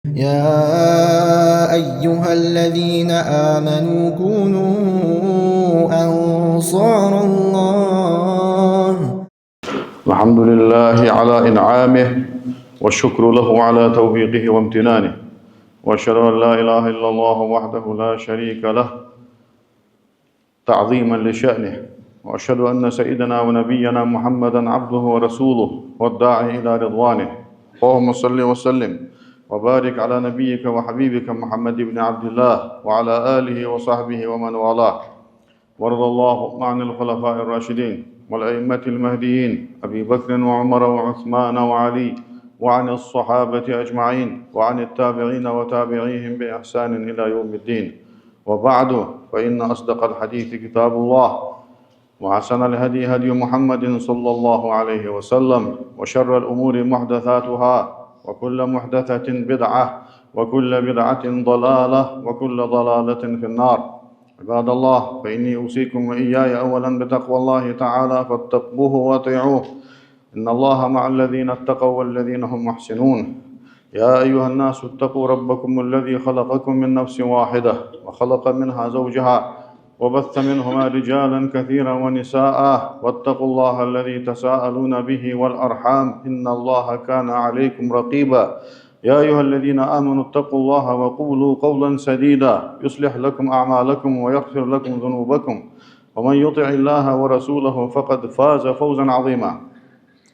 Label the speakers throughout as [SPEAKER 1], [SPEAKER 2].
[SPEAKER 1] يا أيها الذين آمنوا كونوا أنصار الله.
[SPEAKER 2] الحمد لله على إنعامه والشكر له على توفيقه وامتنانه، وأشهد أن لا إله إلا الله وحده لا شريك له تعظيما لشأنه، وأشهد أن سيدنا ونبينا محمدا عبده ورسوله والداعي إلى رضوانه. اللهم صل وسلم وبارك على نبيك وحبيبك محمد بن عبد الله وعلى آله وصحبه ومن والاه، وارض اللهم عن الخلفاء الراشدين والأئمة المهديين أبي بكر وعمر وعثمان وعلي، وعن الصحابة أجمعين، وعن التابعين وتابعيهم بإحسان إلى يوم الدين. وبعد، فإن أصدق الحديث كتاب الله، وحسن الهدي هدي محمد صلى الله عليه وسلم، وشر الأمور محدثاتها، وكل محدثة بدعة، وكل بدعة ضلالة، وكل ضلالة في النار. عباد الله، فإني أوصيكم وإياي أولا بتقوى الله تعالى، فاتقوه واطيعوه، إن الله مع الذين اتقوا والذين هم محسنون. يا أيها الناس اتقوا ربكم الذي خلقكم من نفس واحدة، وخلق منها زوجها، وبث منهما رجالا كثيرا ونساء، واتقوا الله الذي تساءلون به والأرحام، إن الله كان عليكم رقيبا. يا أيها الذين آمنوا اتقوا الله وقولوا قولا سديدا يصلح لكم أعمالكم ويغفر لكم ذنوبكم، ومن يطع الله ورسوله فقد فاز فوزا عظيما.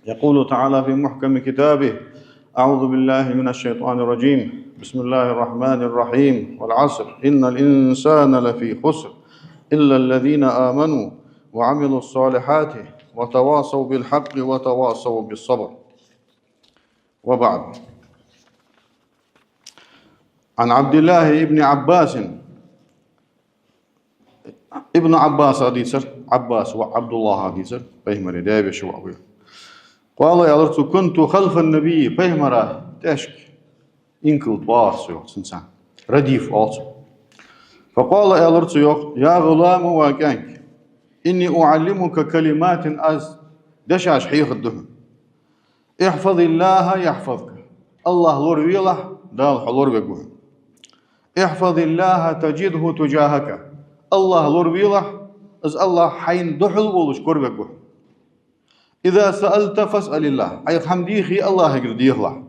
[SPEAKER 2] يقول تعالى في محكم كتابه: أعوذ بالله من الشيطان الرجيم، بسم الله الرحمن الرحيم، والعصر إن الإنسان لفي خسر إلا الذين آمنوا وعملوا الصالحات وتواصوا بالحق وتواصوا بالصبر. وبعد، عن عبد الله ابن عباس ابن عباس حديث عباس وعبد الله حديث بيهمري دايب شو أبوي قال يا رسول كنت خلف النبي بيهمرا تشك إنكل بارسو سنسان رديف also. فقال يا رسول يا غلام واكانك إني أعلمك كلمات أز دشاش حيخ الدهن احفظ الله يحفظك الله لور ويله دال حلور بقوه احفظ الله تجده تجاهك الله لور ويله از الله حين دحل ولش قربك. إذا سألت فاسأل الله أي حمديخي الله يقرديه الله،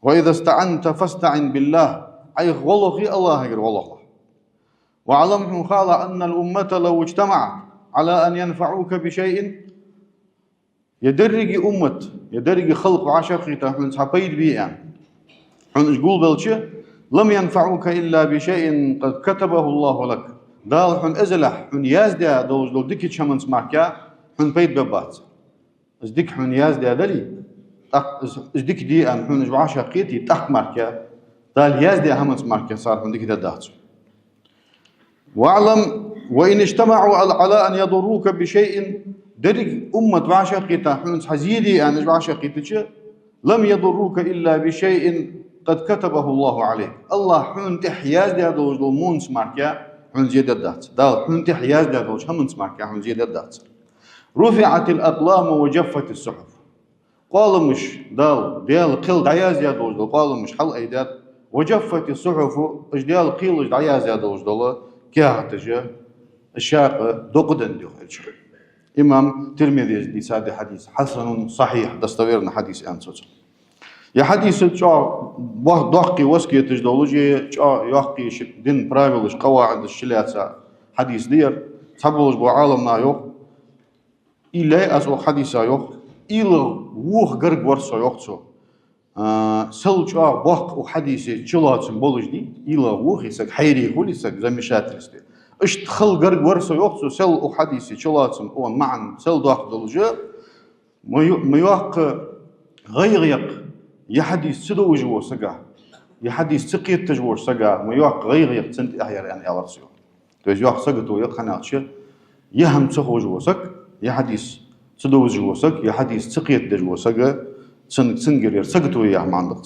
[SPEAKER 2] وإذا استعنت فاستعن بالله أي غلخي الله يقر والله. وعلمهم قال أن الأمة لو اجتمعت على أن ينفعوك بشيء يدرج أمة يدرج خلق عشر من حبيد بيئة حن يقول بلشة لم ينفعوك إلا بشيء قد كتبه الله لك دال حن أزلح حن يازدى دوز لو ديك شمنس ماركا حن بيت ببات ازديك حن يازدى دلي ازديك دي أن حن جواشا قيتي تحت ماركا دال يازدى همنس ماركا صار حن ديك داتو. واعلم وإن اجتمعوا على أن يضروك بشيء درج أمة عشقيتها حنس حزيدي أن عشقيتك لم يضروك إلا بشيء قد كتبه الله عليك. الله حن تحياز ده دوج مونس ماركا حن زيد الدات دال حن تحياز ده دوج همنس ماركا حن زيد الدات. رفعت الأقلام وجفت الصحف قال مش دال قيل دعياز ده دوج قال مش حل أيدات وجفت الصحف اجدال قيل دعياز ده دوج كهتجه الشاق دقدن ديو إمام ترمذي دي سادة حديث حسن صحيح دستويرنا حديث أنسوس يا حديث جاء ضحكي وسكي تجدولوجي جاء يحكي دين برايفلش قواعد الشلاتة حديث دير تبولج بعالمنا يوخ إلا أسو حديثا يوخ إلا ووخ غرق ورسا يوخسو سل جاء ضحك وحديث شلات سنبولج دي إلا ووخ يسك حيري هولي يسك زي مشاتلس دي اشتخل غرق ورسا يوخسو سل وحديث شلات سنبولج معا سل ضحك دولجي ميوخ غير يحديث سدو جوا سجا يحديث سقيت تجور سجا ما يوق غير سنت أحيار يعني أورسيو تجوا سجتو يقنعش يهم سخو جوا سك يحديث سدو جوا سك يحديث سقيت تجوا سجا سنجر سجتو يا ما عندك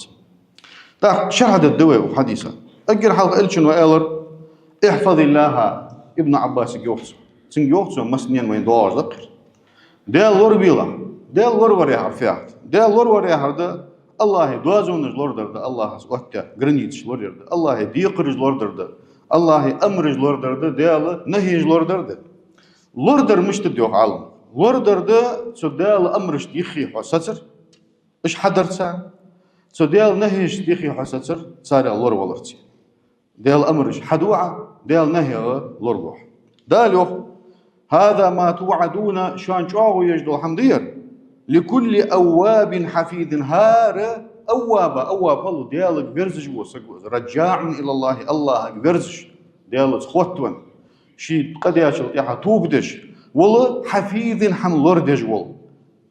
[SPEAKER 2] تا شهد الدواء وحديثا أجر حلقة إلشن وإيلر احفظ الله ابن عباس جوفس سنجوفس مسنين وين دوار ذكر ده لور بيلا ده لور وريها فيات ده لور وريها هذا الله دوازونج لوردرد الله وقت границ لوردرد الله ديقرج لوردرد الله أمرج لوردرد ديال نهيج لوردرد لوردر مش تديوخ عالم لوردرد سدال أمرج ديخي حساتر إيش حضرت سا سدال نهيج ديخي حساتر صار لور ولرتي ديال أمرج حدوعة ديال نهي لورجوح دالوخ هذا ما توعدون شان شاو يجدو حمدير لكل أواب حفيظ هار أواب الله ديالك برزج رجاع إلى الله الله برزج ديالك خوتون شي قد يشل يا توبدش والله حفيظ حمل لوردج وال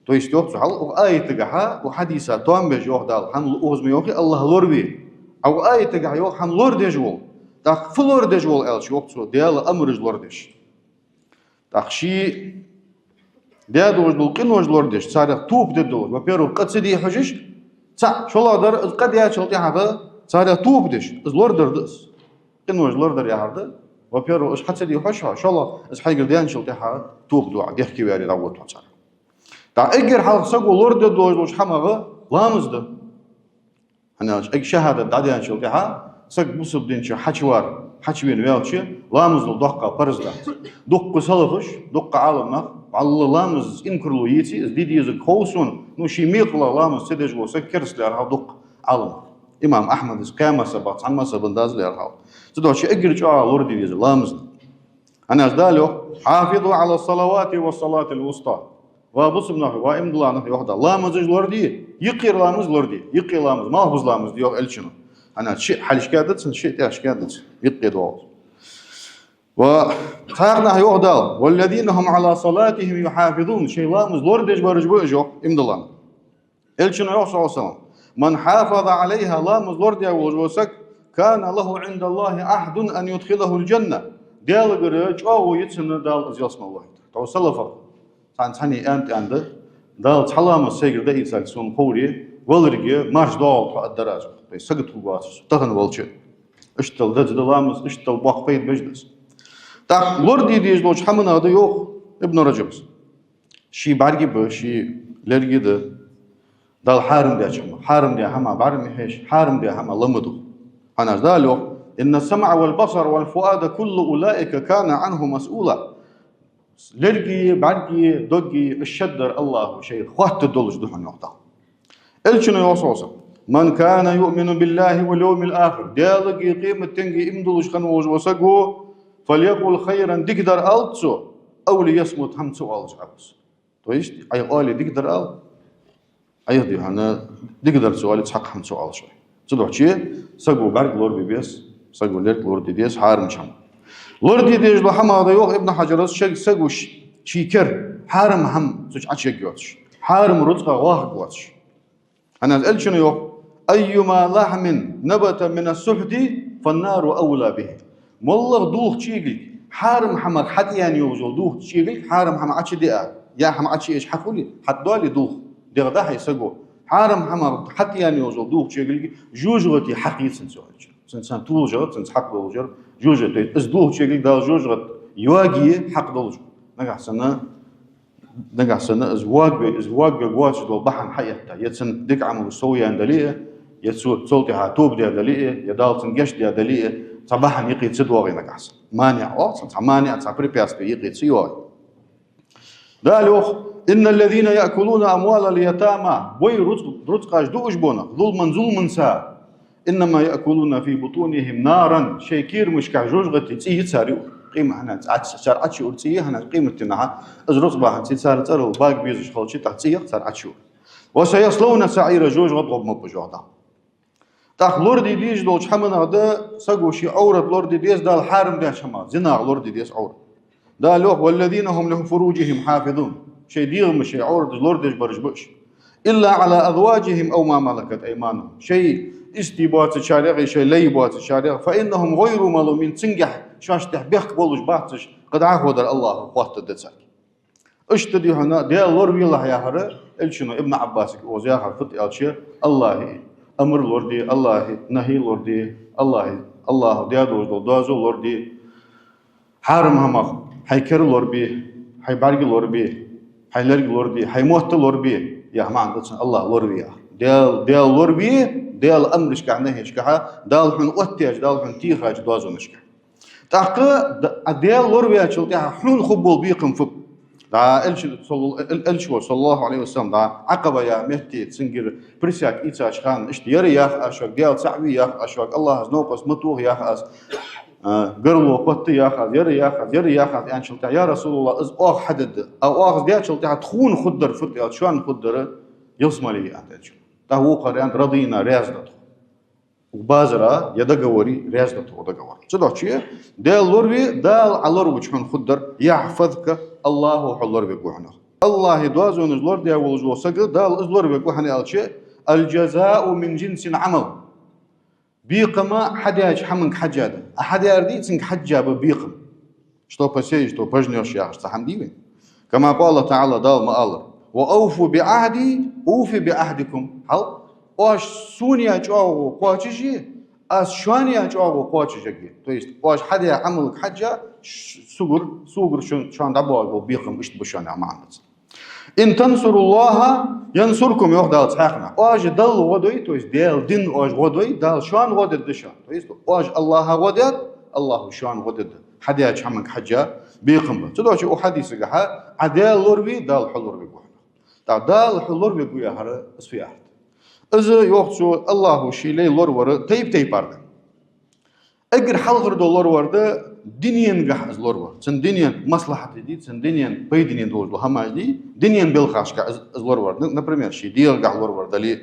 [SPEAKER 2] تو يستوب سحل آية تجها وحديثة توام بيجوه دال حمل أوزم يوكي الله لوربي أو آية تجها يوه حمل لوردج وال تاخ فلوردج وال إلش يوكسو ديال أمرج لوردج تاخشي ديادو وجدول قنوج لوردش صار توب ددول وبيرو قد سدي حجش صح شو الله در قد يا شلتي هذا صار توب دش از لوردر دس قنوج لوردر يا هذا وبيرو اش حد سدي حش شو الله از حي قديان شلتي هذا توب دو عم يحكي ويري دعوت وصار تاع اجر حال سقو لوردر دوج حمغه لامزد انا اج شهاده داديان شلتي ها سق بوسب دين شو حشوار حشوين ويلشي لامزد دقه برزدا دق سلفش دق عالمنا الله لامز إنكرلو يتي ديدي يزك خوسون نوشي ميقلا لامز سدج وسكرس لارها دق عالم إمام أحمد كما سبات عما سبنداز لارها تدو شي أجرج لوردي يز لامز أنا أجدالو حافظوا على الصلوات والصلاة الوسطى وابصبنا وإم دلانه يوحدا لامز لوردي يقير لامز لوردي يقير لامز ما هو لامز ديو إلشنو أنا شيء حلش كادت شيء تاش كادت يقير واو وتارنا يوهدال والذين هم على صلاتهم يحافظون شيء لامز لوردج برجبو جو امدلان الشنو يوصل صلى الله عليه وسلم من حافظ عليها لامز لوردج وجوسك كان له عند الله عهد ان يدخله الجنه ديال غرج او يتسن دال اسم الله توصل فرق ثاني انت عند دال تحلام سيغرده يسال سون قوري ولرجي مارش دال الدراج سقط واس تهن ولچ اشتل دلامز اشتل باقبيد بجدس Так, лорди дижлоч хамына да yok İbn Racab's. Şi bargi bu, şi lergi de dal harim diye çıkma. Harim diye hama barmi heş, harim diye hama lamudu. Ana dalo inna sam'a wal basar wal fuada kullu ulaika kana anhu mas'ula. Lergi, bargi, dogi, الشدر الله شيء خاط دولج دهن نقطة. الشنو يوصل من كان يؤمن بالله واليوم الآخر. ديالجي قيمة تنجي إمدولج خنوج وسقو فليقول خيرا دقدر ألتسو أو ليصمت هم سؤال جابس. تويست أي قال دقدر أل أيه دي هنا دقدر سؤال تحق هم سؤال شوي. صدق شيء سقو برق لور بيبيس سقو ليرك لور ديديس حارم شام. لور ديديس لو حما هذا يوخ ابن حجر شيء سقو شيكر حارم هم سوش عشيق جوتش حارم رزقه واحد جوتش. أنا أقول شنو يوخ أيما لحم نبت من السحت فالنار أولى به. والله دوخ تشيغل حارم حمر حد يعني يوزل دوخ تشيغل حارم حمر عتش دقة يا حمر عتش إيش حقولي حد دالي دوخ دقة ده يسقو حارم حمر حد يعني يوزل دوخ تشيغل جوجرتي حقيقة سنسوالج سنسان توجر سنس حق دولجر جوجر تيت إز دوخ تشيغل ده جوجرت يواجي حق دولجر نجح سنة إزواج بجواش دول بحن حياته يتسن دك عمل سويا دليل يتسوق صوتي هاتوب ده دليل يدال سنجش ده دليل صباحا يقيد سدوغي نقص مانع مانع تبريبياس يقيد سيوغي دالوخ إن الذين يأكلون أموال اليتامى بوي رزقاش دوش بونا ظلما سا إنما يأكلون في بطونهم نارا شيكير مش كعجوجغتي تسيه تساريو قيمة هنا تسار عتشور تسيه هنا قيمة تنها إز رزقها تسار تسارو باق بيزش خلشي تحتسيه تسار عتشور وسيصلون سعير جوج غضب مبجوهدا تاخ لوردي ديج دولش حمن هذا سقو شي عورة لوردي ديز دال حارم ده شما زنا لوردي ديز عورة دالوه والذين هم لهم فروجهم حافظون شي ديهم شي عورة لوردي برجبش إلا على أزواجهم أو ما ملكت أيمانهم شيء استيبات الشارع شيء ليبات الشارع فإنهم غير ملومين تنجح شاش تحبيخ بولج باتش قد عهد الله وقت الدسك اشتدي هنا ديال لوربي الله يا هره الشنو ابن عباس وزياخر فت الشيء الله أمر لوردي الله نهي لوردي الله ديادو دوازو لوردي حارم همخ حيكر لوربي حيبارج لوربي حيلرج لوردي حيموت لوربي يا ما عندك الله لوربي ديال لوربي ديال أمرش كعنهش كها دال حن أتيج دال حن تيخاج دوازونش كه تحقق ديال لوربي أشلتها حن خبول بيقم فب دا الشو صلى الله عليه وسلم دا عقبة يا مهتي تسنجر برسياك إيتاش خان اشتياري ياخ أشواك ديال سعوي ياخ أشواك الله نوقس متوه ياخ أس قرلو قطي ياخذ يري ياخذ يعني شلتها يا رسول الله إز أخ حدد أو أخ ديال شلتها تخون خدر فت شلون خدر يوصل لي أنت تا هو قرآن رضينا رياضته وبازرا يدقوري رياضته ودقوري شو شيء دال لوربي دال على لوربي شحن خدر يحفظك الله حلور بيقوحنا الله دوازون الزلور ديال والجو سقط دال الزلور بيقوحنا على شيء الجزاء من جنس عمل بيقما حداج حمنك حجاد أحد يردي تنك حجاب بيقم شتو بسيج شتو بجنيوش يا حمدي كما قال الله تعالى دال ما الله وأوفوا بعهدي أوفي بعهدكم هل واش سونيا جاو قواتشي أس شوانيا جاو قواتشي تو يست واش حدا عملك حجة سوغر شان دبوا بيقم إشت بشان معنا إن تنصروا الله ينصركم يوحد صحيحنا واج دل غدوي تو يست ديال دين واج غدوي دال شان غدد دشان تو يست واج الله غدد الله شان غدد حدا عملك حجة بيقم تدوش أحاديث جها عدال لوربي دال حلور بيقول دال حلور بيقول يا هذا اسفيات إذا يوقتشو الله شيء لي لور ورد تيب بارد أجر حلقر دولار ورد دنيان جهز لور ورد سن دنيان مصلحة دي سن دنيان بيدنيان دول هما دي دنيان بالخاش كأز لور ورد نبرمير شيء ديال جه لور ورد لي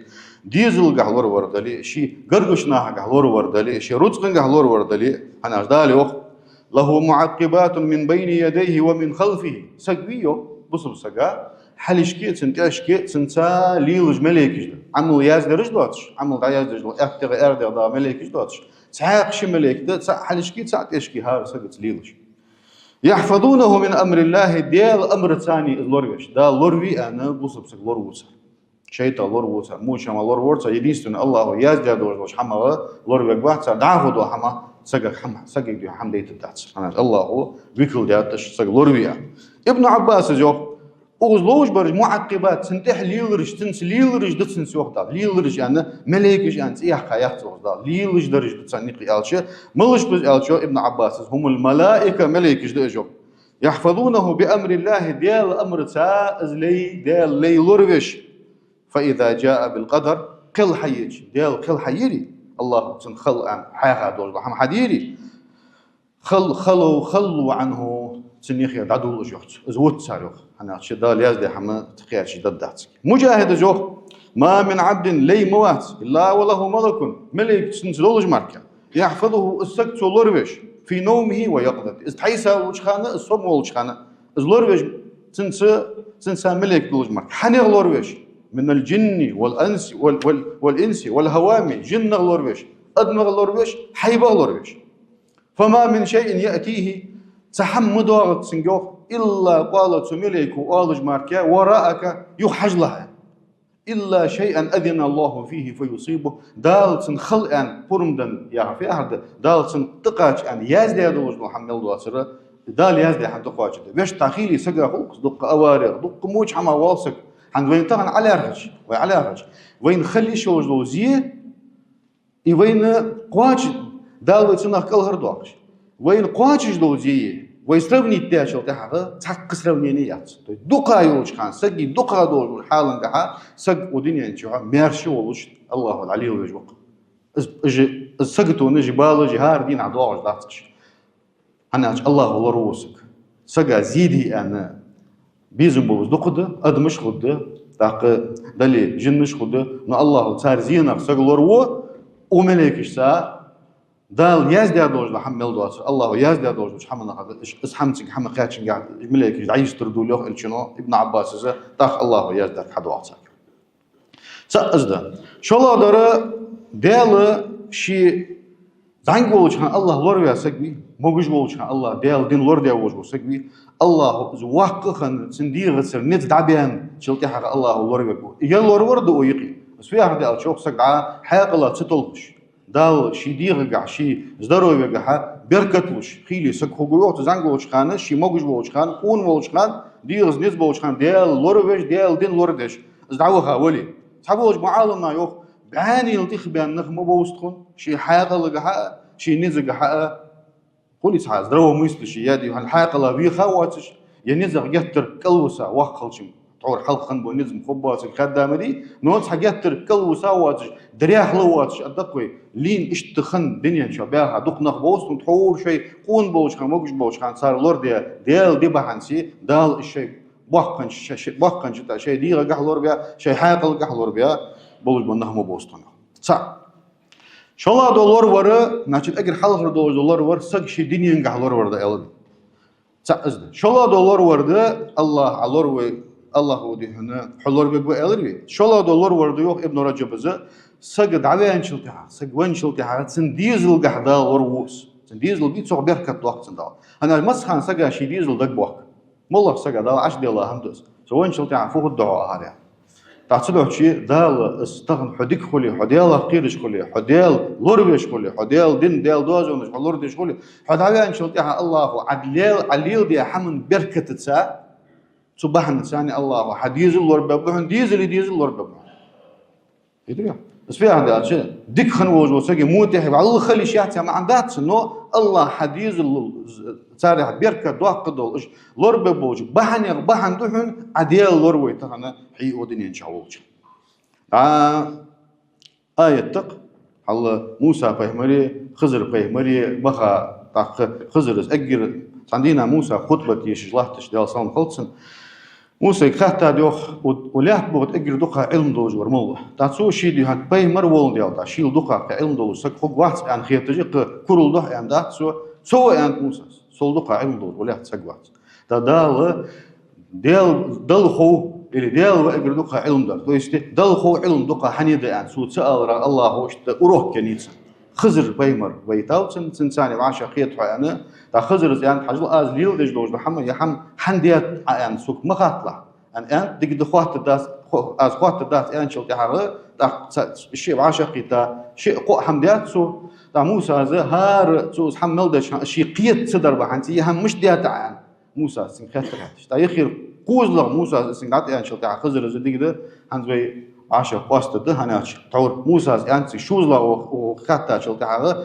[SPEAKER 2] ديزل جه لور ورد لي شيء قرقشنا جه لور ورد لي شيء رزق جه لور ورد لي أنا أجدالي وقت له معقبات من بين يديه ومن خلفه سقيه بصب سقا حلشكي سنتاشكي سنتا ليلج ملكيش عمل ياز درجلاتش عمل داياز درجلات ارتغ دا ملكيش داتش تعاقش ملك دا حلشكي تشكي هار سقط ليلج يحفظونه من امر الله ديال امر ثاني لوربيش دا لوربي انا بصب سق لوروس شيطان لوروس مو شما لوروس يديستن الله ياز دادوش حما لوربي بواحد دعهدو حما سقق حما سقق دي حمديت الداتس انا الله بيكل داتش سق لوربي ابن عباس جو أوزلوج برج معقبات سنتح ليلرج تنس ليلرج دتسنس وقتا ليلرج يعني ملائكة يعني إياها يحت وقتا ليلرج درج دتسنيق ألشة ملش بز ألشة ابن عباس هم الملائكة ملائكة دأجو يحفظونه بأمر الله ديال أمر سائز لي ديال لي لورفش فإذا جاء بالقدر قل حيج ديال قل حيري الله تنخل عن حياها دول هم حديري خلوا عنه سنيخ يدعو له جوخ زوت ساريخ أنا شدال يازدي حما تقيا شداد داتك مجاهد جوخ ما من عبد لي موات إلا وله ملك ملك سنسلولج ماركا يحفظه السكت لوربش في نومه ويقظته استحيسا وشخانة الصوم والشخانة لوربش سنسا ملك لولج ماركا حنيغ لوربش من الجن والأنس والإنس والهوامي جن لوربش أدمغ لوربش حيبغ لوربش فما من شيء يأتيه تحمد وقت سنجوخ إلا قالت ملك وآلج ماركا وراءك يحج لها إلا شيئا أذن الله فيه فيصيبه دالتن خلقا فرمدن يا في أحد دالتن تقاش أن يزدي دوج محمد واسرة دال يزدي حد تقاش بيش تخيلي سجى خلق دق أوارق دق موج حما واثق عند وين طبعا على رج وين خلي شو جوزيه وين قاش دالتن كل هردوش وين قاش جوزيه ويسروني التاشل تاعها تحق سرونيات دوقا يوش خان سقي دوقا دول حالا كها سق ودنيا نشوها مارشي ولش الله العلي وجوق سقتو نجي بالو جهار دين عدواج داتش انا الله هو روسك سقا زيدي انا بيزم بوز دوقد ادمش خد تاق دلي جنش خد نو الله صار زينك سقلورو وملكش سا دال يزدي دوج لحمل دوس الله يزدي دوج حملنا هذا اسحمتك حم قاتشن قاعد ملك عايش تردوا له الشنو ابن عباس اذا طاخ الله يزدك حد واصل سأزدا شو الله دار دال شي زانج وجه الله لور يا سقبي موجج وجه الله دال دين لور ديا وجه سقبي الله زواقخن سندير غسر نت دعبان شلتي حق الله لور يقول يا لور ورد ويقي بس في هذا الشوق سقعه حق الله تطلبش دال شي ديغا شي здоровье беркатлуш خيلي سكخوغوت زانغوش خانه شي موجج بوش خان اون بوش خان ديغز نيز بوش خان ديال لوربش ديال دين لوردش زدعوها ولي تحبوج معالمنا يوخ بعاني لطيخ بأن نخمة بوستخون شي حاقة لقحاء شي نزق حاء قولي تعاز دروا ميسل شي يادي وهن حاقة لبي خواتش ينزق يتر كلوسا وخلشم تعور حلقن بو نزم خباتش الخدامة دي نوتس حاجتر كلوسا واتش درياح لواتش أدقوي لين اشتخن دنيا شبابها دق نخبوستون تحور شي قون بوش خان موقش بوش خان صار لور ديال دي بحنسي دال الشي بوخن شيء دي قحلور بيا شيء حاقل قحلور بيا بولج بنهم بوستون صح شلا دولار ورا ناتشت أجر حلقة دولار ورا سق شيء دنيا قحلور ورا ده ألبي صح أزد شلا دولار ورا الله علور و الله ودي هنا حلور بيبو ألبي شلا دولار ورا يوق ابن رجب زه سق دعوة انشلتها سق وانشلتها سنديزل قحدا وروس سنديزل بيت صعب يركض وقت سندال أنا المسخن سق شيء ديزل دق بوق والله سجى دال عش دي الله همدوس سوين شلتي عفوه الدعاء هذا تعتبر شيء دال استغن حديك خلي حديال قيرش خلي حديال لوربيش خلي حديال دين ديال دوزونش لورديش خلي حدايا ان شلتي الله عليل دي حمن بركة تسا صباحا ثاني الله حديز اللورب بحن ديزل اللورب يدري بس في هذا الشيء ديك خنوج وسجى موتي على الله خلي شيء ما عندها انه الله حديز صار بيركة دواقدول إيش لورب بوج بحن دحن عديال لوروي تهنا حي ودنيا إن شاء الله آية تق الله موسى فهمري خزر فهمري بخا خزر أجر عندنا موسى خطبة يشجله تشديال صام خلصن موسى يخاطر دوخ وليات بوت أجر دوخا علم دوج ورموه تاسو شيء ده فهمر وول ديال تاشيل دوخا علم دوج سك خو وقت عن خير كرول دوح عن ده سو عند موسى صلدقة علم دور ولا تسقط تدال دل خو اللي دال وأجر دقة علم دار تويست دل خو علم دقة حنيدة يعني سود سأل الله وش أروح كنيسة خزر بيمر بيتاو سنساني بعشا خيط حيانا تا خزر يعني حجل آز ليل دج دوج محمد يحم حنديات يعني سوق مخاطلة أن دق دخوات الداس آز خوات الداس يعني شو تحرر تا الشيء بعشا قيتا شيء قو حمديات سو تا موسى زهار سوس حمل دش شيء قيت صدر بحنتي هم مش ديات عن موسى سنخاتش تا يخير قوزلغ موسى سنقات يعني شو تاع خزر زديق ده هنزوي عشا قاست ده هناش تعور موسى يعني شوزلا وخاتا شو تاع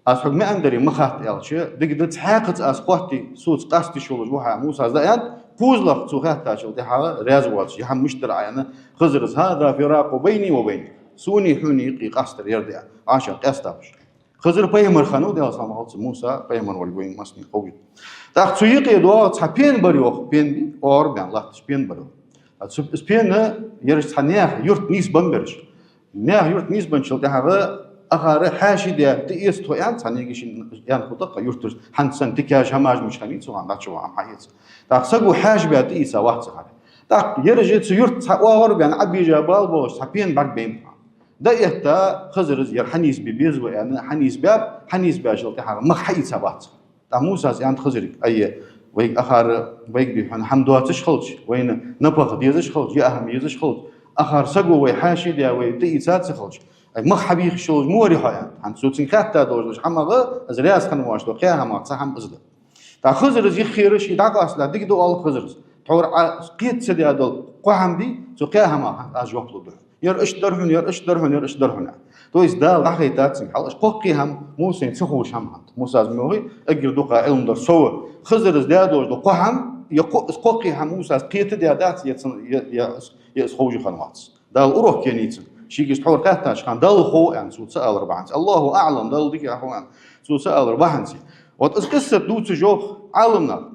[SPEAKER 2] أسحق ما أندري مخات يالش دق ده تحقق أسقطي سوس قاستي شو جوها موسى زيان قوزلغ سوخاتا شو تاع رازواتش يهم مش ترى يعني خزر هذا فراق بيني وبينك سوني حوني قي قاستر يردي عشا قاستاش خزر بيمر خانو ده أصلا هالس موسى بيمر والبين مسني قوي. تأخذ سويق يدوا تحبين بريوخ بين أور بين الله تحبين بريوخ. تحبين يرش تحنيح يرت نيس بمبرش. نيح يرت نيس بنشل ده أخر حاشي ده تيست هو يعني تحنيجيش يعني خطقة يرتش حنسن تكاج هماج مش خمين سو عم بتشوا عم حيز. تأخذ سجوا حاج بيت إيسا واحد سهل. تأخذ يرجع سيرت أور بين عبي جبال بوش تحبين بعد بين. ده يهتا خزرز ير حنيس ببيز ويعني حنيس باجل تحر ما حي سبات تا موسى يعني خزرك أي ويك آخر ويك بيحن حمدواتش خلش وين نبغ ديزش خلش يا أهم يزش خلش آخر سجوا ويحاشي ده ويتيسات خلش أي ما حبيخ شو موري حيان عن صوتين كاتا دوج حمغة أزرياس خن واش لو قياها ما تصحم أزده تا خزرز يخيرش يدعك أصلا ديك دو أول خزرز تعور قيت سدي هذول قهم دي سقياها ما أجواب لده يرش درهن تويس دال دحيتات سن حلش قوقي هم موسى تخوش هم موسى زموغي اجر دوقا علم در سو خزر زدادوج دو قهم قوقي هم موسى قيت ديادات يس خوجي خنوات دال اروح كنيت شي يستحور كاتاش كان دال خو يعني سو سال ربعان الله اعلم دال ديك يا اخوان سو سال ربعان وات قصه دوت جوخ علمنا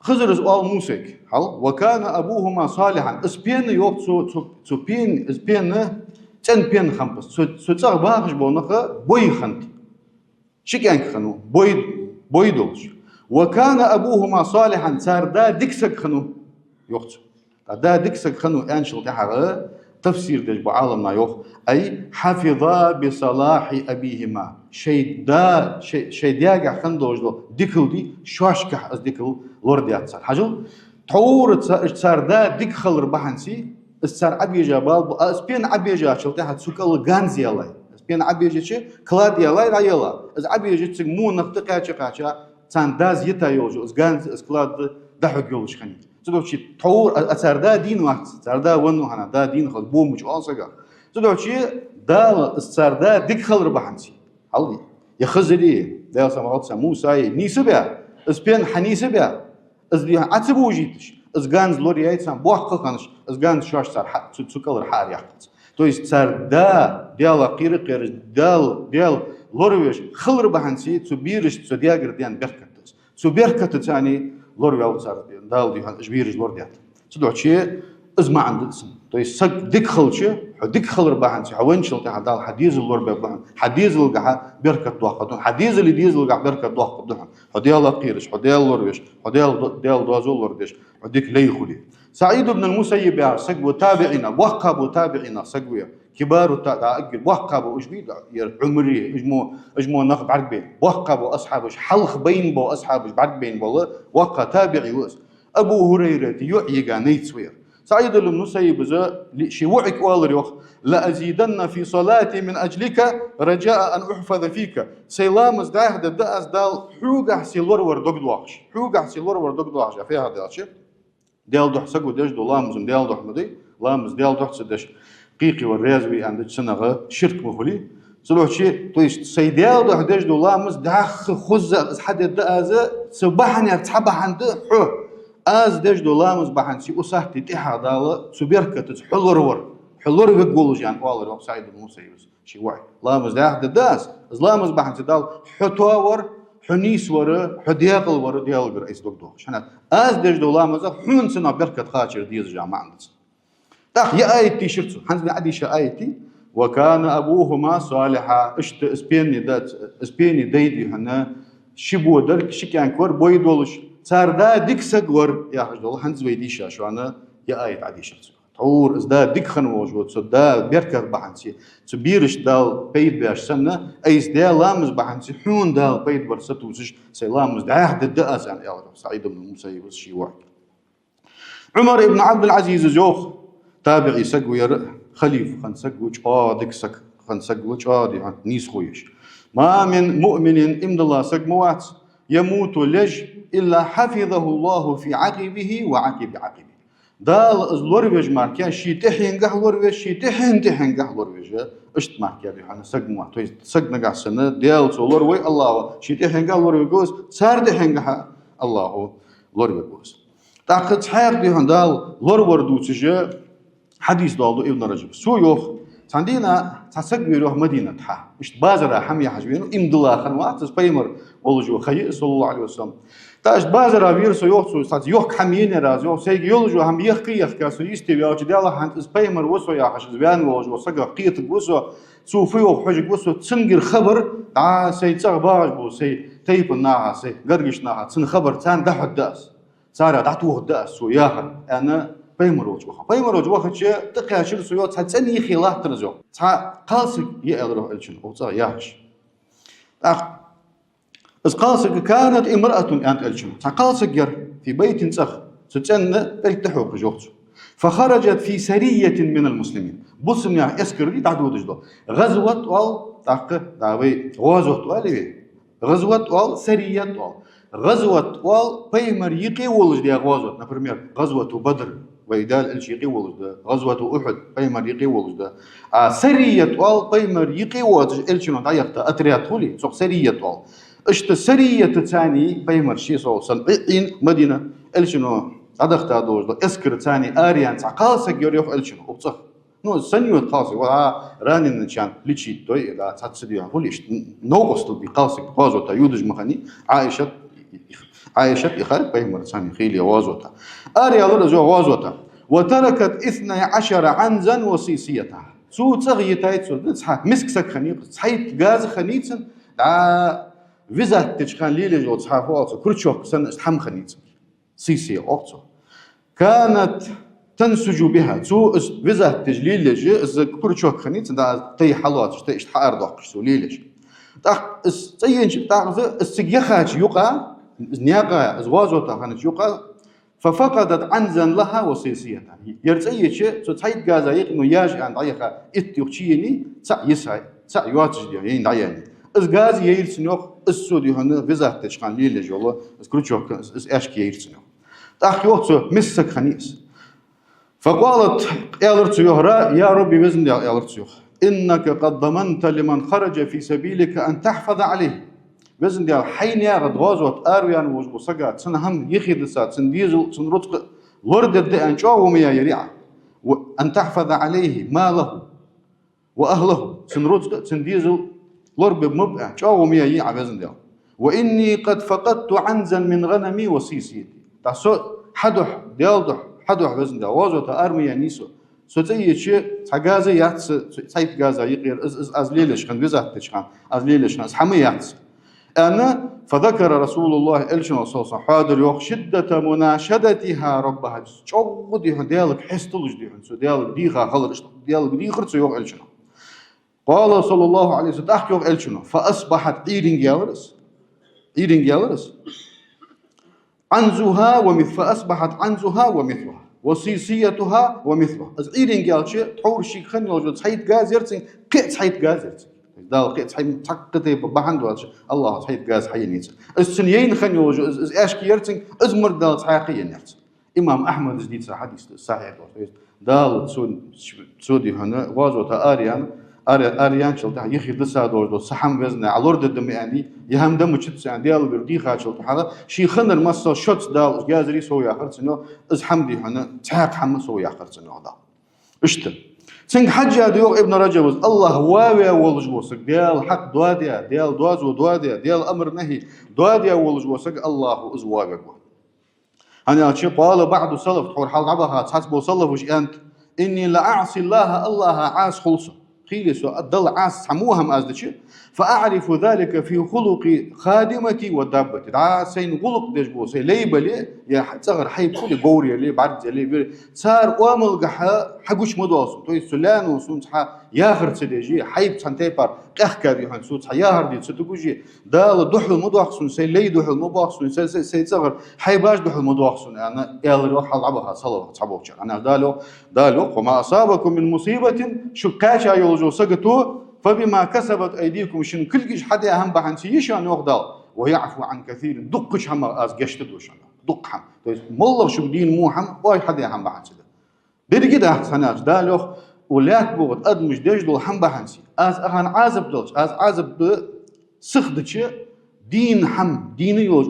[SPEAKER 2] خزر سؤال موسى هل وكان أبوهما صالحا اسبين يوب سو بين اسبين تن بين خمس سو تصغ باخش بونخه بوي خنت شكانك خنو بوي دولش وكان أبوهما صالحا صار دا دكسك خنو يوقت دا دكسك خنو انشل تحره تفسير دج بعالمنا يوخ أي حفظا بصلاح أبيهما شيء داقع خندوج ديكل دي شواشكح از ديكل لورديات صار حاجل تور صار دا ديكل ربحنسي صار أبيجا بالب اسبين أبيجا شلتها تسوكل غانزي الله اسبين أبيجا شي كلادي الله رايلا از أبيجا تسمو نقطة قاچا صار داز يتا يوجو از غانز از كلاد دحق يولش خني زدوا شيء طور أثر دا دين واحد أثر دا ونو هنا دا دين خل بوم مش أصلا زدوا شيء دا أثر دا ديك خل ربحنسي حلي يخزلي دا سمعت سموسى نيسبيا اسبين حنيسبيا ازدي عتبو جيتش ازغانز لوريايت سام بوخ كانش ازغانز شاش صار حق تسكل حار يحط то есть صار دا ديال قير ديال لوريش خل ربحنسي تبيرش تدياغر ديان بركتس تبركت ثاني لوريو صار دال دي جبيرج لورديات تدعو شيء ازما عند اسم то есть سك ديك خلشي ديك خل ربحنسي حوينشل تاع دال حديث اللوربي بحن حديث القع بركه دوخ حديث اللي ديز القع بركه دوخ دحن حديال قيرش حديال لوريش حديال ديال دوازول لورديش وديك ليخلي سعيد بن المسيب يا سقو تابعنا وقبوا تابعنا سقويا كبار تاع وقبوا ايش بيد عمري اجمو نقب عربي وقبوا اصحابش حلخ بين بو اصحابش بعد بين والله وقا تابعي وس ابو هريره يعيق نيتسوير سعيد بن المسيب ذا شي وعك والريوخ لا ازيدن في صلاتي من اجلك رجاء ان احفظ فيك سيلام زداه داس دال حوق سيلور دوغدواخش حوق سيلور دوغدواخش في هذا الشيء ديال دوح سقو ديش دو لامزم ديال دوح مدي لامز ديال دوح سدش قيقي والرازوي عند سنغه شرك مخلي سلوح شيء تو سيديال دوح ديش دو لامز داخ خز حد دازه صباحا يتحبح عند حو از ديش دو لامز بحن سي اسحتي تيحا دال سبركه حلور بيقولوا يعني والله سعيد بن المسيب شي واحد لامز داس لامز بحن سي دال حتوور حنيس ورا حدياقل ورا ديال رئيس دكتور شنو از ديش دولا مزا حون سنا بركه خاطر ديز جامع عندس تاخ يا ايتي شرت حنز عندي شايتي وكان ابوهما صالحا اشت اسبيني ديدي هنا شبو درك شكان كور بويدولش صار دا ديك سغور يا حج والله حنز ويديشا شو انا يا ايت عدي شرت طور ازدا ديك خنوج وتصدا بركه بحنسي تبيرش دال بيد باش سنه ايس دا لامز بحنسي حون دال بيد برست وسش سلامز عهد الداس يعني يا سعيد بن المسيب شي واحد عمر بن عبد العزيز زوخ تابعي سقوي خليفه خن سقوي ديك سق خن سقوي دي نيس خويش ما من مؤمن ام الله سق موات يموت لج الا حفظه الله في عقبه وعقب عقبه دال لوربيج ماركا شي تحين قح لوربيج شي تحين قح لوربيج اشت ماركا بيحنا سقموا تو سقنا قح سنه ديال لوروي الله شي تحين قح لوربيج جوز صار تحين قح الله لوربيج جوز تاخذ حير بيحنا دال لورور دوتجه حديث دالو ابن رجب سو يوخ عندنا تسق بيروح مدينه تها مش بازار حميه حجبينو ام الله خنوات سبيمر ولجو خي صلى الله عليه وسلم تاش بازار فيرسو يوخ سات يوخ حمينه رازو سيج يولجو هم يخ كاسو يستوي او ديال حنت سبيمر وسو يا حش بيان ولجو سقا قيت وسو سوفيو حج وسو تسنجر خبر سي باج بو سي تيب ناها سي قرقش ناها تسن خبر تان دحد داس صار دعتوه داس وياها انا بيمروج واخد شيء تقيا شيل سويو تسني خلاص ترزو قالسك يقدروا الشن او ياش از قالسك كانت امراه انت الشن قالسك في بيت صخ تتسنى تلتحق جوخت فخرجت في سريه من المسلمين بصم يا اسكر لي تعدو دجدو غزوه وال تاق داوي غزوه والي غزوه وال سريه وال غزوه وال بيمر يقي ولج دي غزوه например غزوه بدر ويدال الشيقي ولد غزوة أحد بيمر يقي ولد سرية وال بيمر يقي ولد الشنو تعيقتا أتريات خولي سوق سرية وال اشت سرية تاني بيمر شي صو صنعين مدينة الشنو عدختا دوز اسكر تاني آريان تعقالسك يوريوخ الشنو وبصخ نو سنيو تقاسي راني نشان ليشي توي لا تاتسديو خوليش نوغستو بقاسك غزوة يودج مخاني عائشة يخالف بيمر ثاني خيلي وازوتا أري الله جو وازوتا وتركت 12 عنزا وصيصيتها سو تغيتايت سو تصح مسك سك خنيق صحيت غاز خنيتن فيزا تشخان ليلي جو تصحفو كرتشوك سن استحم خنيت سيسي اوتو كانت تنسج بها سو فيزا تجليل جي كرتشوك خنيت دا تي حلوات تشت حار دوق سو ليلي تاع تينش تاع السيخاج يقع نياقة زواجوتا كانت يقال ففقدت عنزا لها وصيصيتها يرتأي شيء تتحيد غازا يقنو ياج عند عيخا اتيوكشيني تسع يسعي تسع يواتش ديو يين دعياني از غاز ييرسنوخ السود يهن فيزا تشخان ليلي جولو از كروتشوك از اشكي ييرسنوخ تحكي وقت مسك خنيس فقالت يالرت يهرا يا ربي وزن يالرت يهرا إنك قد ضمنت لمن خرج في سبيلك أن تحفظ عليه وزن ديال حين يا غد غازوت أرويان وسقات سنهم يخيد سات سنديزل سنرتق ورد الدئن شوهم يا يريعة وأن تحفظ عليه ماله وأهله سنرتق سنديزل ورب مبقى شوهم يا يريعة وزن ديال وإني قد فقدت عنزا من غنمي وسيسيتي تحسو حدح ديالدح حدح وزن ديال غازوت أرميا نيسو سوتي شيء تجازي ياتس سايت جازا يقير از ليلش خن بزات تشخان از ليلش ناس حمي ياتس أنا فذكر رسول الله إلشنا صوصا حاضر يوخ شدة مناشدتها ربها شو دي ديالك حستلج دي سو ديالك ديخا خلرش ديالك ديخر سو يوخ إلشنا قال صلى الله عليه وسلم تحكي يوخ إلشنا فأصبحت إيرين جالرس عنزها ومثل فأصبحت عنزها ومثلها وصيصيتها ومثلها از إيرين قال شيء تحور شيء خني وجود صحيت غاز يرتين قيت صحيت غاز يرتين دال قيت صحيت تقطي بحند واش الله صحيت غاز حي نيت السنيين خني وجود از اشكي يرتين از مر دال صحيح ينرت امام احمد جديد حديث صحيح دال سودي هنا وازوتا اريان شلتا يخي دسا دور صحم وزن علور دم يعني يهم دم تشت يعني ديال بردي خاشلت هذا شي خنر مسو شوت دال جازري سو ياخر سنو از حمدي هنا تحق حم سو ياخر سنو هذا اشت سنگ حج ديو ابن رجب الله واوي ولجوسك ديال حق دواديا ديال دوازو دواديا ديال امر نهي دواديا ولجوسك الله از واوي انا شي قال بعض السلف تقول حال عبها تحسبوا سلف وش انت اني لا اعصي الله عاص خلصه قيل سؤال ضل عاس حموهم أزدشي فأعرف ذلك في خلق خادمتي ودابتي عاسين خلق دجبو سي ليبلي يا صغر حيب كل غوري لي بعد لي صار وامل حقوش مدوس توي سلان وسون يا خرت ديجي حيب سنتيبر قخكا بيهن سوت يا هردي ستوجي دال دحل مدوخسون سي لي دحل مدوخسون سي صغر حيباش دحل مدوخسون انا يلا روح العبها صلوا صبوك انا دالو وما اصابكم من مصيبه شكاشا يوجو سقطوا فبما كسبت ايديكم شن كلش حدا هم بحنسي يشان يغدال ويعفو عن كثير دقش هم از قشت دوشان دق هم مولر شو دين مو هم واي حدا هم بحنسي دير كده سناج دالو ولات بوغد ادمج دجدل هم بحنسي از اهان عازب دلش از عازب سخدش دين هم دين يوج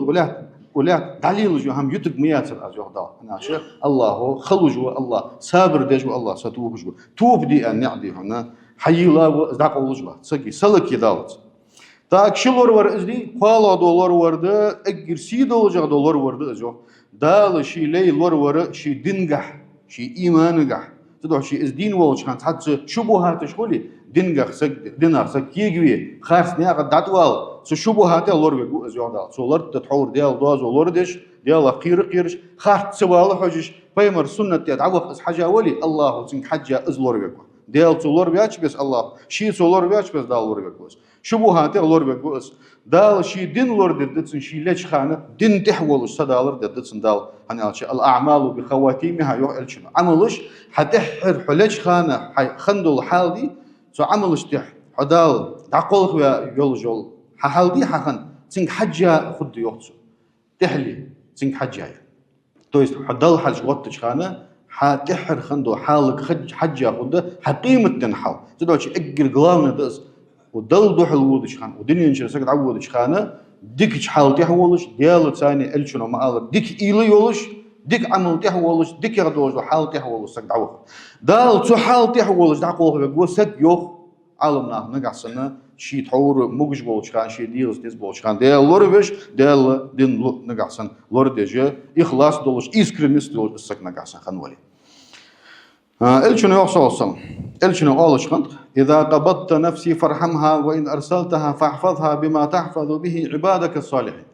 [SPEAKER 2] ولات دليل جو هم يتق مياتر از يغدال انا الله خلوج الله صابر دجو الله ستوب جو توب دي ان نعدي هنا حيلا داق ولجوا سقي سلك يدالت تاك شلور ور ازدي قالا دولار ورده اگر سي دولجا دولار ورده ازو دال شي لي لور ور شي دينغح شي ايمانغح تدو شي از دين ولج كان حتى شبهات شغلي دينغح سق دينار سق يغوي خاص نيا داتوال سو شبهات لور بيغو ازو دال سولر تتحور ديال دوز لور ديش ديال قيرش خاص سوال حجج بيمر سنه تعوق حاجه ولي الله تن حجه از لور بيغو ديال تولور بياش بس الله شي تولور بياش بس دال لور بيغوس شبهات لور بيغوس دال شي دين لور ددتن شي ليش خانه دين تحول الصدالر ددتن دال انا الاعمال بخواتيمها يوحل شنو عملش حتحر حلش خانه خندل حال دي سو عملش تح حدال عقلك يول جول حال دي حخن تنك حجه خد يوتسو تحلي تنك حجه تويست حدال حاج وقت خانه حتحر خندو حالك حجه خد حقيمه تنحل تدوش اجر قلاونه دز ودل دوح الودش خان ودنيا نشر سكت عودش خانه ديك حال تحولش ديال ثاني الشنو ما ديك ايلي يولش ديك عمل تحولش ديك يغدوش حال تحولش سكت عوض دال تو حال تحولش دعقوه بوسك يوخ عالمنا نقعسنا شي تحور موجش بولش خان شي ديلز ديز بولش خان ديال لوربش ديال دين نقعسن لور ديجا اخلاص دولش اسكرمس دولش سك نقعسن خان ولي الشنو يوصل الشنو قالش خند إذا قبضت نفسي فارحمها وإن أرسلتها فاحفظها بما تحفظ به عبادك الصالحين.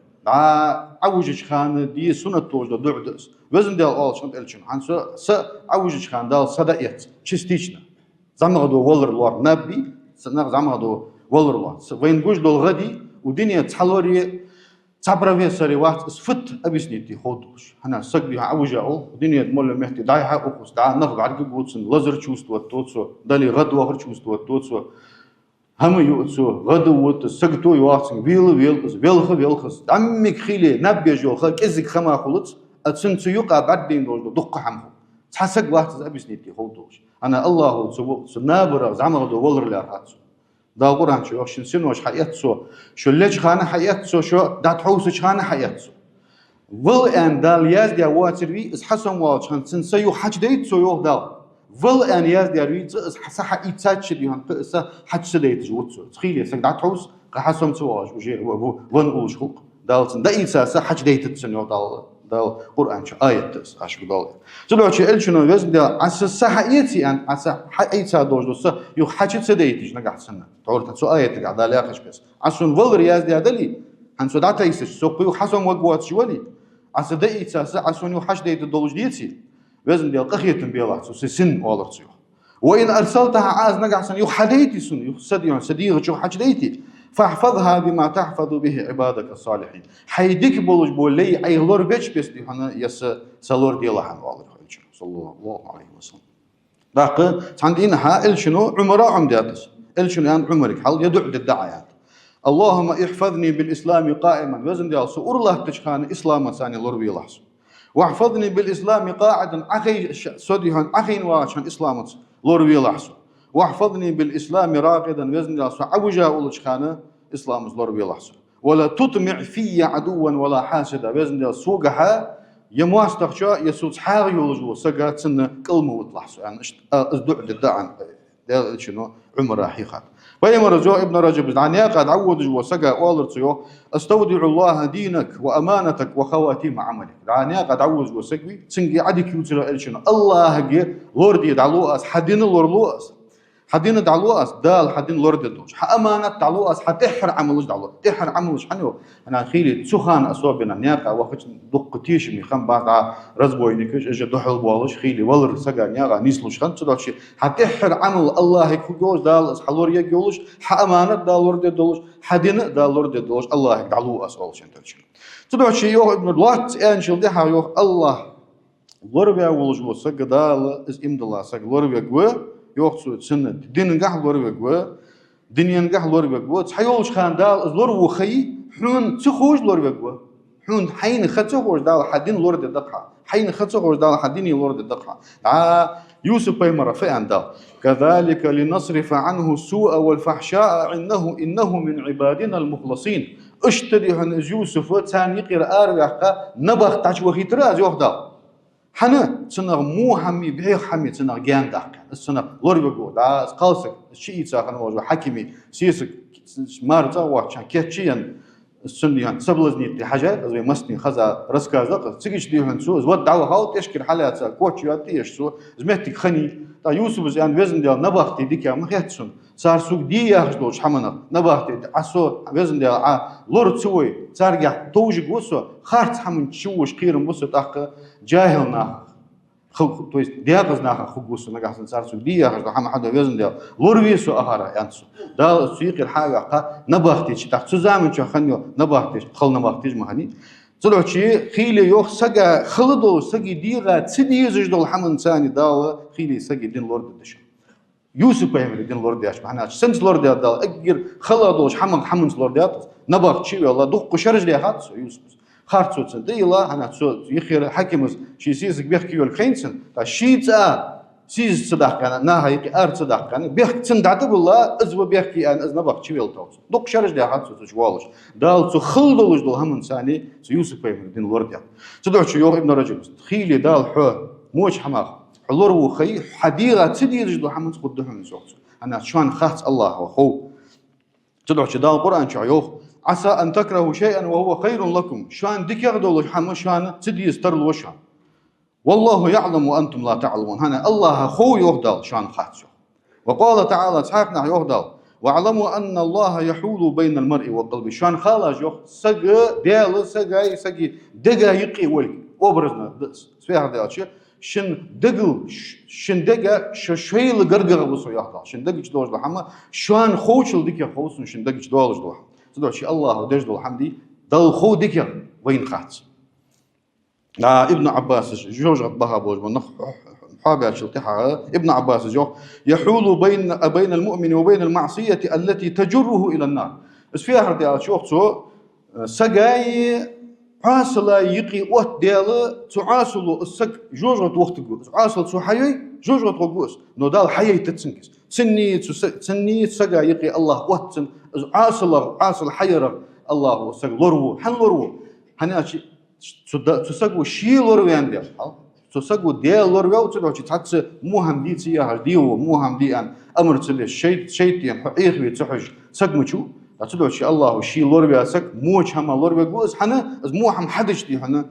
[SPEAKER 2] عوجش خان دي سنة توجد دعدس وزن ديال قالش خند الشنو عن عوجش خان دال صدقيت شستيشنا زمغدو ولر لور نبي زمغدو ولر لور وين جوج دول غدي ودنيا تحلوري صبر سري وقت فت أبيسنيتي خودش هنا سقبي عوجاو دنيا مول مهتي داي حقوس دا نخ عرق بوتسن لزر чувство توتسو دالي غد وخر чувство توتسو هم يوتسو غد وت سقتو يواتسن ويل ويلخ عمك خيلي نبي جو خ كزك خما خلص أتسن سيوقع بعدين دول دق حمه تحسق واحد أبيس نيتي خودوش أنا الله سنابر زعمه دو ولر لارهاتسو دا القرآن شو شن سنوش حياتسو شو ليش خانة حياتسو شو دا تحوسش خانة حياتسو ول أن دال ياز ديا واتروي إس حسن والش هن سن سيو حج ديت سو يوه دال ول أن ياز ديا روي إس حسا إتساتش دي هن إس حج سديت جوتسو تخيلي سك دا تحوس قحسم سواج وجير ون أولش خلق دال سن دا إتسا حج ديت تسن يوه دال قرآن شو آية تس عشق دال تلو شيء إلشنو وزن ديا عس السحيتي أن عس إتسا دوج دوس يو حج سديتش نقع سنة تعرف سو آية تقع دال آخش بس عسون ول رياز ديا دلي هن سو دا تيسش سو قيو حسن وقوات شوالي عس دا إتسا عسون يو حج ديت الدولج ديتي وزن ديا قخيتن بيلا سو سن والر سيو وإن أرسلتها عاز نقع سن يو حديتي سن يو سديون سديغ شو حج ديتي فاحفظها بما تحفظ به عبادك الصالحين حيدك بولج بولي أي لور بيش بس دي هنا يس سلور دي الله والله صلى الله عليه وسلم داق عندنا إلشنو عمراء عمداتس إلشنو يعني عمرك حل يدعو الدعايات اللهم احفظني بالإسلام قائما وزن ديال سو الله تشخان إسلام ثاني لور بي لحظ واحفظني بالإسلام قاعدا أخي سوديهن أخي واشان إسلام لور بي لحظ واحفظني بالإسلام راقدا وزن ديال سو عوجا ولشخانه إسلام لور بي لحظ ولا تطمع في عدوا ولا حاسدا وزن ديال سوقها يمواستخشا يسوس حاغ يولجو سقا تسنه كلمه وتلحظ يعني ازدع الدعاء ديال شنو عمر حقيقه فيمر جو ابن رجب عني قد عود جو سقا اولرتيو استودع الله دينك وامانتك وخواتيم عملك عني قد عود جو سقوي تنقي عدك يوتر شنو الله جي لوردي دعلوس حدين لورلوس حدين دعلوس دال حدين لورد دوش امانه دعلوس حتحر عملوش دعلو تحر عملوش حنو انا خيلي تسخان اصوبنا نياقه وقت دقتيش مي خم بعد رزبوينكش اجى دحل بولش خيلي ولر سقا نياقه نيسلوش خن تدوش حتحر عمل الله يكوش دال حلور يجولش امانه دال لورد دوش حدين دال لورد دوش الله دعلو اسولش انتش تدوش يو ابن الوقت انشل ده يو الله لوربيا ولجو سقا دال از امد الله سقا لوربيا يوقف سنة دين جح لور بجوا دنيا جح لور بجوا تحيولش خاندال لور وخي حون تخوج لور بجوا حون حين خطوج دال حدين لور الدقة حين خطوج دال حدين لور الدقة يوسف بيمر في عندال كذلك لنصرف عنه السوء والفحشاء إنه من عبادنا المخلصين اشتري عن يوسف وثاني قراءة رحقة نبغ تعش وخيتراز يوخدال حنا تنغ مو حمي بحيخ حمي تنغ جان داك السنة لور بقول دا قالسك شيء تاخن وجو حكيمي سيسك مارتا واتشان كيتشيان السنيان سبلزني حاجه زي مسني خذا رسكازق تيجيش ديهن سو زود دعوه هاو تشكر حالات كوتشيات ايش سو زمتك خني تا يوسف زان وزن ديال نبختي ديك ما خيتسون صار سوق دي ياخذوش حمنا نبختي عسو وزن ديال لور تسوي ترجع توجي وسو خارت حمن تشوش قيرم وسو تاخ جاهلنا خو تو есть диагнознаха хугусу нагасан царцу дия хажда хама хада везен дел лорвису ахара янсу да суйқир хага набахти читах цузамын чаханьо набахти хал набахти махани цулочи хиле йох сага хылдо саги дига цидизж дол хамын цани дала хиле саги дин лорд диш يوسف بيعمل دين لورد ياش معناه سنت لورد دال اجر خلادوش حمن لورد يات نباخ شي والله دق شرج لي هات يوسف خارتسوتسن ديلا أنا تسو يخير حكيمز شي سيزك بيحكي يول خينسن تا شيتا سيز صدق كان ناها يكي أرد صدق كان بيحكي تندعت بالله أزو بيحكي أن أزنا بق شويل توس دق شرج ده حد سوتش والش دال تسو خلدولش دول هم إنساني سو يوسف بيمن دين الورديا تدعو شو يوم ابن رجل خيلي دال حو موش حماق حلور وخي حديقة تديرج دول هم تقدهم سوتش أنا شوان خاص الله وخو تدعو شو دال القرآن شو يوخ عسى أن تكرهوا شيئا وهو خير لكم شان ديك يغدول حمو شان تدي يسترل وشان والله يعلم وأنتم لا تعلمون هنا الله خو يغدل شان خاتشو وقال تعالى تحقنا يغدل واعلموا أن الله يحول بين المرء والقلب شان خالج يغ سقى ديال سقى دقايقي ولك أبرزنا سفيها ديال شن دقل شن دقا شويل قرقر بسو يغدل شن دقش دوج لحما شان خوشل ديك يخوصن شن دقش دوج لحما تدعي الله ودجل الحمدي دل خو ديكر وين خات ابن عباس جوج غضها بوج من حابة شلتها ابن عباس جو يحول بين المؤمن وبين المعصية التي تجره إلى النار بس فيها هردي شوختو سجاي عاصلا يقي وقت دياله تعاصلو السك جوجرت وقت جوز عاصل سو حيوي جوجرت وجوز نو دال حيي تتسنكس تسني سجا يقي الله وقت عاصل حير الله سج لورو حن لورو حناشي تسجو شي لورو يندل تسجو ديال لورو تدوشي تحس موهم دي تيا ديو موهم دي ان امر تلي شيطان حقيقي تحج سجمشو أتدوشي الله شي لوربي أسك موش هما لوربي جوز حنا از مو هم حدش دي حنا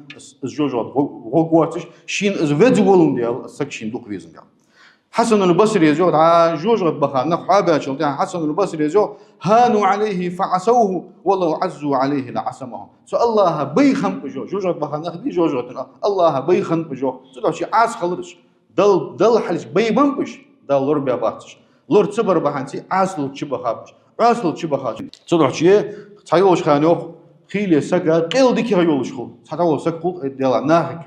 [SPEAKER 2] از جوجات غوغواتش شين از فيديولون ديال أسك شين دوق فيزن ديال حسن البصري يزود جوجات بخا نخابة شو حسن البصري يزود هانوا عليه فعسوه والله عزوا عليه لعصمه سو الله بيخم بجو جوجات بخا نخدي جوجات الله بيخم بجو تدوشي عاس خلرش دل حلش بيبم بش دل لوربي أبارتش لور تصبر بحانتي عاس لور تشبخابش عاصل تشبخاش صدقتي تايوش خانوخ خيلي سكا قيل ديكي يولش خو تاول سكول ديال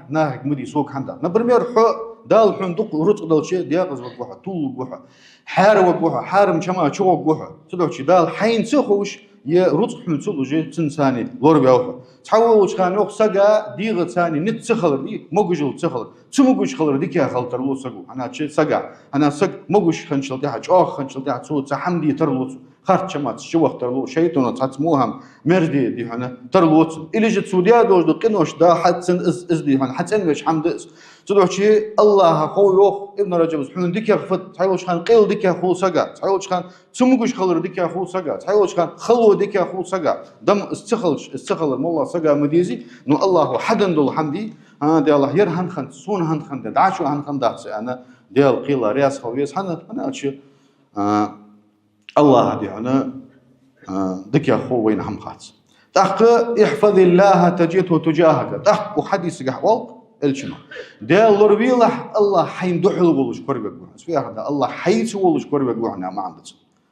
[SPEAKER 2] ناهك مدي سوق حندا نبرمير حو دال حندق رزق دالشي دياقز وقوها طول وقوها حار وقوها حارم شما شو وقوها صدقتي دال حين سخوش يا رزق حمصل وجي تنساني لوربي اوها تاول خانوخ سكا ديغ ثاني نت سخل دي موجل سخل تموجش خلر ديكي خلتر لو سكو انا تشي سكا انا سك موجش خنشل دي حاج خنشل دي حاج حمدي ترلو خارج شمات شو وقت ترلو شيطان تسموهم مردي دي هنا ترلوت اللي جت سوديا دوش دو قنوش دا حتى از دي هنا حتى انش حمد تدوشي الله خويوخ ابن رجب سبحان ديك يخفت تحيوش خان قيل ديك خو سقا تحيوش خان تموش خلر ديك خو سقا تحيوش خان خلو ديك خو سقا دم استخل المولى سقا مديزي نو الله حدن دول حمدي دي الله يرهن خان سون هن خان دعشو هن خان دعس انا ديال قيل رياس خويس انا اتشي الله هدي أنا دك يا أخو وين هم خاص تحق احفظ الله تجده تجاهك تحق وحديث جحوال الشنو ده لوربيله الله حين دحل ولش قربك بنا سوي هذا الله حيث ولش قربك بنا ما عندك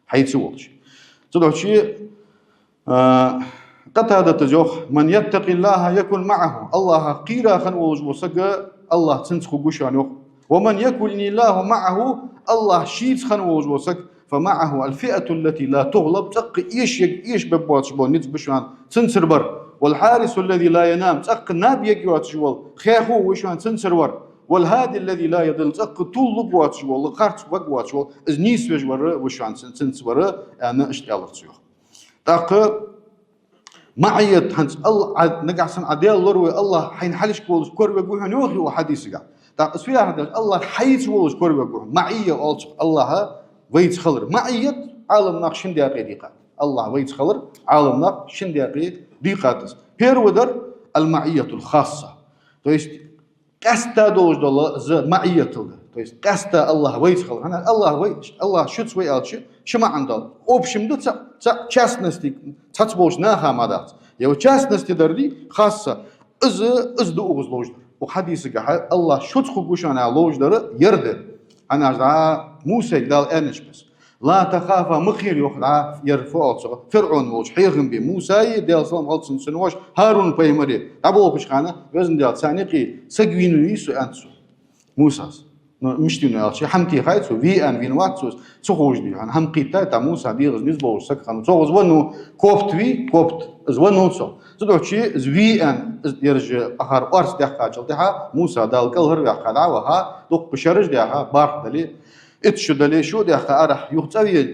[SPEAKER 2] حيث ولش تدو شيء قد هذا تجوخ من يتقي الله يكن معه الله قيرا خن ولش وسجى الله تنسخ جوشانه ومن يكن الله معه الله شيت خن ولش وسجى فمعه الفئة التي لا تغلب تق إيش ببواتش بون نتبشوان تنسربر والحارس الذي لا ينام تق ناب يجواتش بول خيخو وشوان تنسرور والهادي الذي لا يضل تق طول بواتش بول خارج بقواتش بول إز نيس وجور وشوان تنسور أنا اشتغل تسيوخ تق معية هنس الله نقعسن عديل لروي الله حين حلش كولش كوربي بوحن يوخي وحديثك تق اسفيا هذا الله حيث ولش كوربي بوحن معية الله ويت خلر معية عالم ناق شندياقي ديقات الله ويت خلر عالم ناق شندياقي ديقات هير ودر المعية الخاصة تو есть قستا دوش دولا ز معية تلد تو есть قستا الله ويت خلر أنا الله شوت وي ألش شما عندال أوبشم دو частности تاتبوش ناها مادات يو частности دردي خاصة از دو أوز لوجدر وحديثك الله شوت خوشانا لوجدر يردر أنا موسى قال أنش بس لا تخاف مخير يخدع يرفع فرعون وش حيرهم بموسى ديال سلام غلطن سنوش هارون بيمري أبوه بشخانة وزن ديال سانيقي سجوينو يسو أنسو موسى مشتينو يالشي حمتي خايتسو في أن فين واتسوس سخوش دي هم قيتا تا موسى ديغز نزبوش سكخانو سوغز ونو كوبت زونو سو تدوشي زوي أن يرجع آخر أرس ديحكا جلدها موسى دال كلهر ويحكا دعوها دوق بشرج ديها بارك دلي اتشو دلي شو ديحكا أرح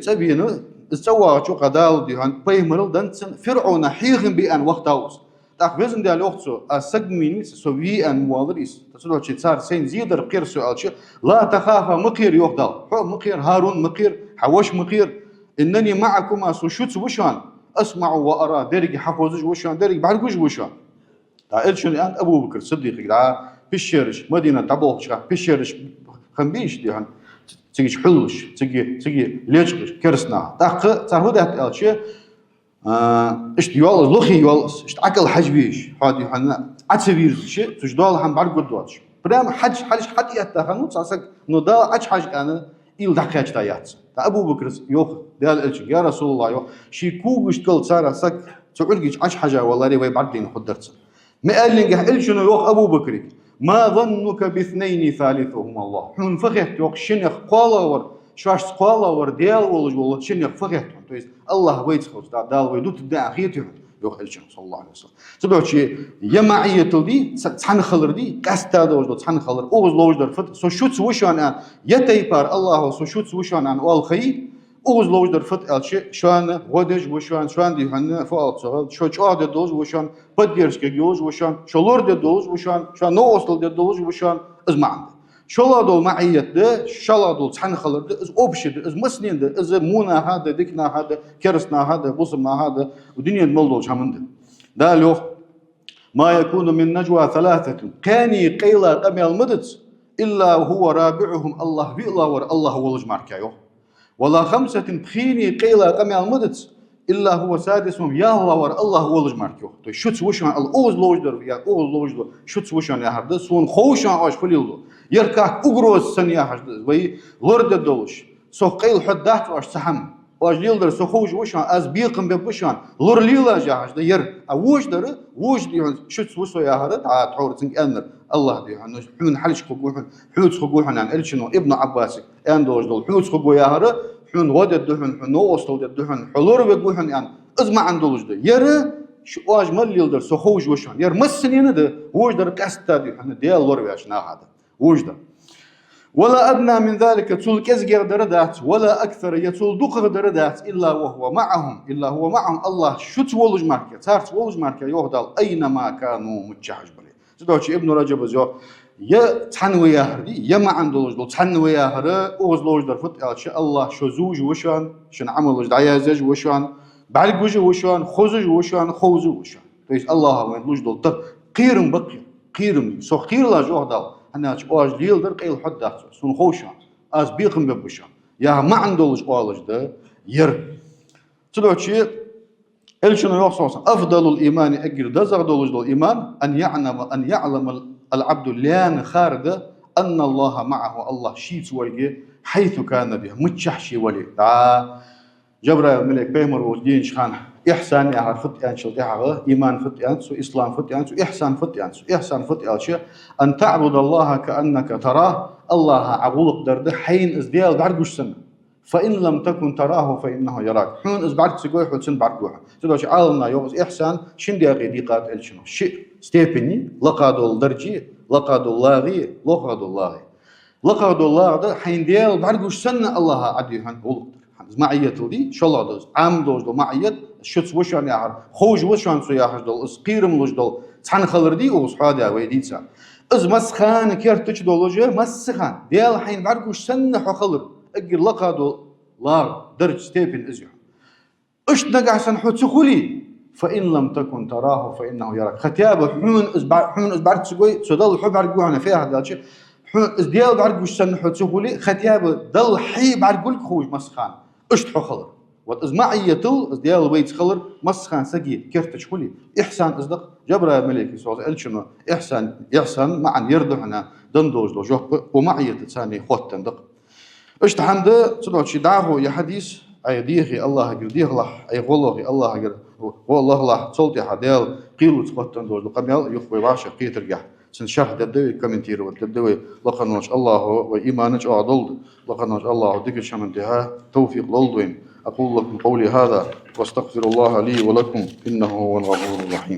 [SPEAKER 2] تبينو استوى شو قدال ديهان بيمرل دنسن فرعون حيغن بأن وقت أوس تاخ بيزن ديال وقتو السجمينيس سوي أن موالريس تدوشي صار سين زيدر قير سؤال شي لا تخاف مقير يوخدال حو مقير هارون مقير حوش مقير إنني معكما سوشوت وشان أسمع وأرى درج حفظج وشان درج بعرفش وشان تعال شو الآن أبو بكر صديق قال بشيرش مدينة تبوخش بشيرش خنبيش ديهان تيجي حلوش تيجي ليشش كرسنا تاق تعهد ألشي إيش يوالس لخي يوالس إيش عقل حجبيش هادي حنا عتبير شيء تجدال هم بعرف قدواتش برام حج يتخانو تاسك نودا حج أنا إل دقيقة تايات أبو بكر يوخ دال إلشي يا رسول الله يوخ شي كوبش تقول صار سك تعرقش حاجة والله ري بعدين حضرت ما قال لي إلشي يوخ أبو بكر ما ظنك باثنين ثالثهما الله حن فخت يوخ شنخ قالا شواش قالا ديال والله شنخ فخت تو есть الله ويت خلص دال ويدوت دا أخيته يوخ إلشن صلى الله عليه وسلم تدوشي يمعية دي تحن خلر دي قاستا دوجدو تحن خلر أوز لوجدر فت سو شوت وشان أن يتيبار الله سو شوت وشان أن أول خي أوز لوجدر فت ألشي شان غدج وشان شان دي هن فوق صغر شو شاد دوز وشان بديرش كجوز وشان شلور دوز وشان شان نو أصل دوز وشان أزمعند شلادو معية ده شلادو تحن خلر ده إز أوبشد إز مسنين ده إز مونا هذا دكنا هذا كرسنا هذا بوسمنا هذا ودنيا الملدو شامنده ده لو ما يكون من نجوى ثلاثة كاني قيلا قمي المدد إلا هو رابعهم الله بإلا ور الله ولج ماركايو ولا خمسة بخيني قيلا قمي المدد إلا هو سادسهم يا الله ور الله ولج ماركايو تو شوت وشان الأوز لوجدر يا أوز لوجدر شوت وشان يا هرد سون خوشان أوش فليلو يركاك أجروس سن يا هرد وي لورد الدولش سو قيل حدات واش سحم واش ليلدر سو خوش وشان از بيقم ببشان لور ليلا جاهش ده ير أوش در وش دي شوت وشو يا هرد تعور تنك أنر الله دي هن حون حلش خجوحن حوت خجوحن عن إلشنو ابن عباس أندوش دول حوت خجو يا هرد حون ود الدهن حون نوصل الدهن حلور بجوحن يعني أزمع عندولش ده ير شو واج مال ليلدر سو خوش وشان ير مسنين ده وش در كاستا دي هن ديال لور بياشنا هذا وجده ولا أدنى من ذلك تول كزجر دردات ولا أكثر يتول دقر دردات إلا هو معهم الله شت ولج ماركة تارت ولج ماركة يهدل أينما كانوا متجهج بلي تدوشي ابن رجب زيو يا تحنوي يا هردي يا ما عندوش دول تحنوي يا هر أوزلوج در فت الله شو زوج وشان شن عملوج دعيازج وشان بعرق وشان خوزج وشان خوزو وشان تويس الله وين لوج دول تر قيرم بقي قيرم سو قير لا جهدل أنا أشواج ليلدر قيل حدات سون خوشان أز بيقم ببشان يا ما عندولش قالش ده ير تدوشي إلشنا يوصل أفضل الإيمان أجر دزغ دولش دول الإيمان أن يعلم العبد لان خارد أن الله معه الله شيت ولقي حيث كان به متشحشي ولي جبرائيل ملك بيمر والدين شخان إحسان يا فت أنشل يا إيمان فت أنسو إسلام فت أنسو إحسان فت أنسو إحسان فت أنشل أن تعبد الله كأنك تراه الله عبولك درد حين إزديال بعرقش سنة فإن لم تكن تراه فإنه يراك حين إز بعرق سجوي حسن بعرقوها تدوش عالمنا يوم إحسان شندي غيديقات إلشنو شيء ستيبني لقادو الدرجي لقادو اللاغي لقادو اللاغي لقادو الله ده حين ديال بعرقش سنة الله عديهن ولق معية دي شو الله دوز عام دوز دو معية شوت وشان ياهر خوج وشان سو ياهر دول اسقيرم لوج دول تحن خلر دي او صحادا ويديتسا از مسخان كيرتش دولوجه مسخان ديال حين بعرقوش سنة حو خلر اجر لقادو لا درج ستيبن ازيو اش نقع سنحو تسخولي فإن لم تكن تراه فإنه يراك ختيابه حون از بعرق سقوي سدل حو بعرقونا فيها هذا الشيء حون از ديال بعرقوش سنحو تسخولي ختيابه دل حي بعرقولك خوج مسخان اشتحو خلر وات معية تل ديال بيت خلر مسخان سقي كرتش كلي إحسان أصدق جبرائيل ملكي سوز إلشنو إحسان معا يردحنا دندوج لو جوه ومعية تساني خوت تندق اشتحن ده تدوش شي دعوه يا حديث أي ديخي الله يديه الله أي غلوغي الله يقر والله الله صلتي حديال قيلو تخوت تندوج لقميال يخوي باشا قيتر جح سنشرح دبدوي كومنتير ودبدوي لقنوش الله وإيمانك أعضل لقنوش الله ديك شمنتها توفيق للدوين أقول لكم قولي هذا واستغفر الله لي ولكم إنه هو الغفور الرحيم